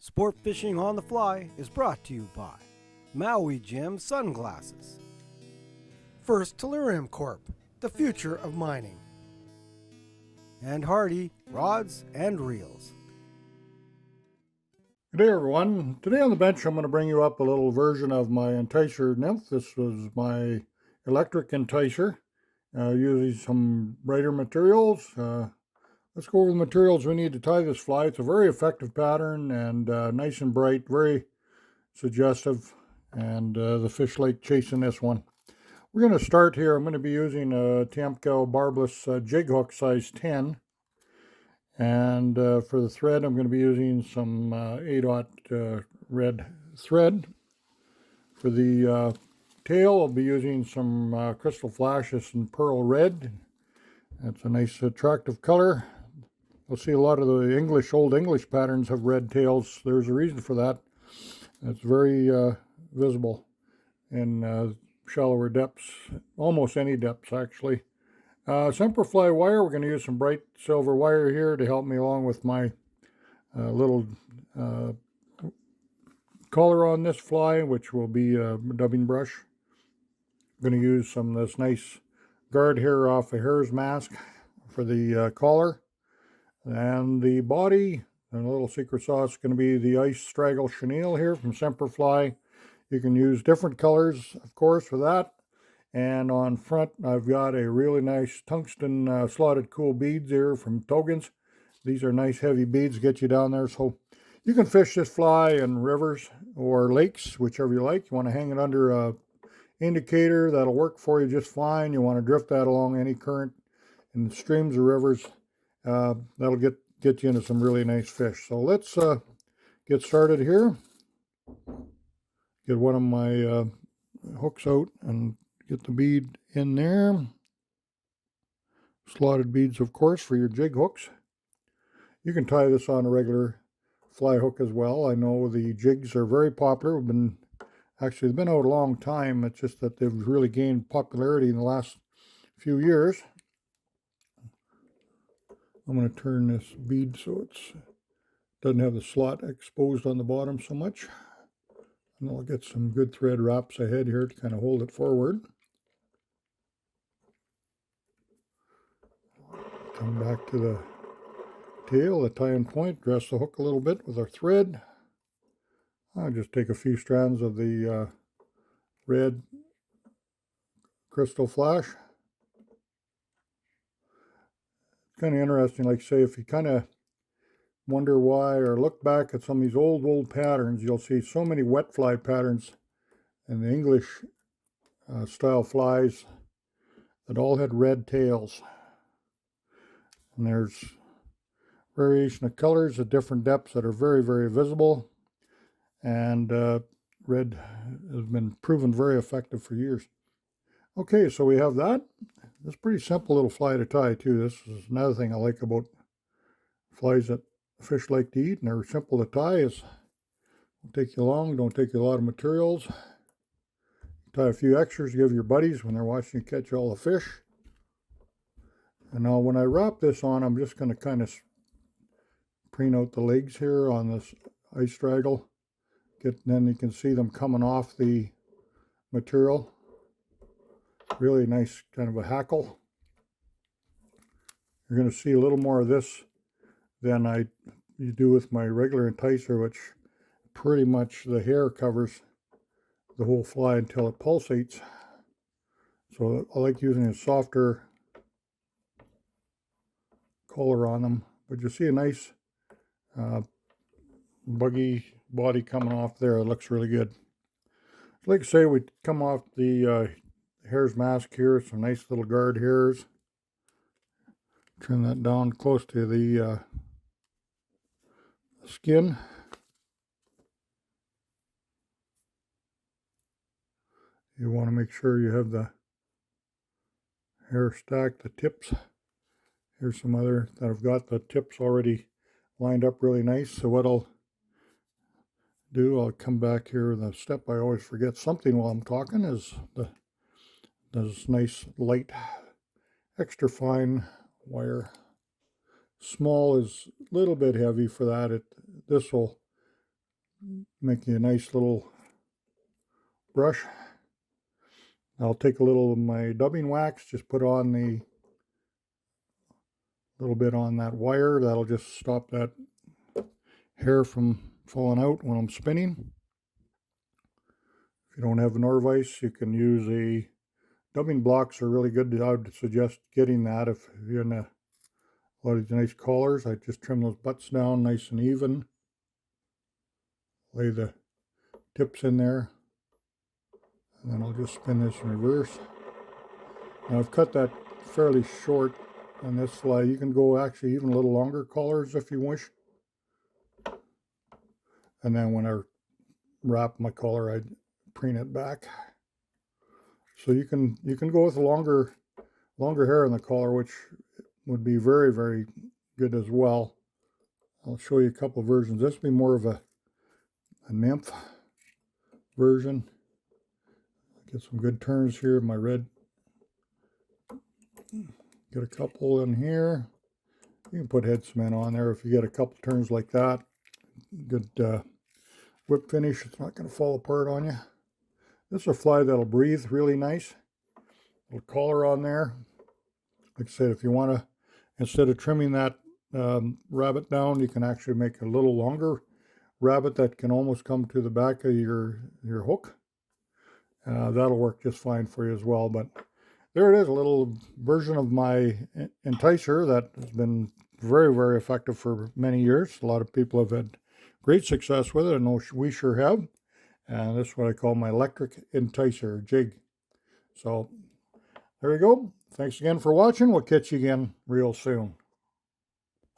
Sport Fishing on the Fly is brought to you by Maui Jim Sunglasses. First Tellurium Corp., the future of mining. And Hardy Rods and Reels. Good day, everyone. Today on the bench, I'm going to bring you up a little version of my Enticer nymph. This was my electric Enticer, using some brighter materials. Let's go over the materials we need to tie this fly. It's a very effective pattern and nice and bright, very suggestive, and the fish like chasing this one. We're going to start here. I'm going to be using a Tiemco barbless jig hook size 10. And for the thread, I'm going to be using some 8/0 red thread. For the tail, I'll be using some Krystal flashes in pearl red. That's a nice attractive color. You'll see a lot of the old English patterns have red tails. There's a reason for that. It's very visible in shallower depths, almost any depths actually. Semperfli wire, we're going to use some bright silver wire here to help me along with my little collar on this fly, which will be a dubbing brush. I'm going to use some of this nice guard hair off a Hares mask for the collar. And the body, and a little secret sauce, is going to be the Ice Straggle Chenille here from Semperfli. You can use different colors, of course, for that. And on front, I've got a really nice tungsten slotted cool beads here from Togans. These are nice heavy beads, get you down there. So you can fish this fly in rivers or lakes, whichever you like. You want to hang it under a indicator, that'll work for you just fine. You want to drift that along any current in streams or rivers. That'll get you into some really nice fish. So let's get started here. Get one of my hooks out and get the bead in there. Slotted beads, of course, for your jig hooks. You can tie this on a regular fly hook as well. I know the jigs are very popular. They've been out a long time. It's just that they've really gained popularity in the last few years. I'm going to turn this bead so it doesn't have the slot exposed on the bottom so much. And I'll get some good thread wraps ahead here to kind of hold it forward. Come back to the tail, the tie-in point, dress the hook a little bit with our thread. I'll just take a few strands of the red Krystal flash. Kind of interesting, like say, if you kind of wonder why or look back at some of these old patterns, you'll see so many wet fly patterns in the English style flies that all had red tails. And there's variation of colors at different depths that are very, very visible. And red has been proven very effective for years. Okay, so we have that. It's a pretty simple little fly to tie too. This is another thing I like about flies that fish like to eat, and they're simple to tie. Don't take you long, don't take you a lot of materials. Tie a few extras to give your buddies when they're watching you catch all the fish. And now when I wrap this on, I'm just going to kind of preen out the legs here on this ice straggle. Then you can see them coming off the material. Really nice kind of a hackle. You're going to see a little more of this than you do with my regular Enticer, which pretty much the hair covers the whole fly until it pulsates. So I like using a softer collar on them. But you see a nice buggy body coming off there. It looks really good. Like I say, we come off the Hares mask here, some nice little guard hairs. Turn that down close to the skin. You want to make sure you have the hair stacked, the tips. Here's some other that have got the tips already lined up really nice. So what I'll do, I'll come back here. The step I always forget something while I'm talking is this nice light, extra fine wire. Small is a little bit heavy for that. This will make you a nice little brush. I'll take a little of my dubbing wax, just put on the little bit on that wire. That'll just stop that hair from falling out when I'm spinning. If you don't have an ore vise, you can use a dubbing blocks are really good. I would suggest getting that if you're in a lot of these nice collars. I just trim those butts down nice and even. Lay the tips in there. And then I'll just spin this in reverse. Now I've cut that fairly short on this fly. You can go actually even a little longer collars if you wish. And then when I wrap my collar, I preen it back. So you can go with longer hair in the collar, which would be very, very good as well. I'll show you a couple of versions. This will be more of a nymph version. Get some good turns here. My red. Get a couple in here. You can put head cement on there if you get a couple turns like that. Good whip finish. It's not going to fall apart on you. This is a fly that'll breathe really nice. Little collar on there. Like I said, if you want to, instead of trimming that rabbit down, you can actually make a little longer rabbit that can almost come to the back of your hook. That'll work just fine for you as well. But there it is, a little version of my Enticer that has been very, very effective for many years. A lot of people have had great success with it. I know we sure have. And this is what I call my electric Enticer jig. So there you go. Thanks again for watching. We'll catch you again real soon.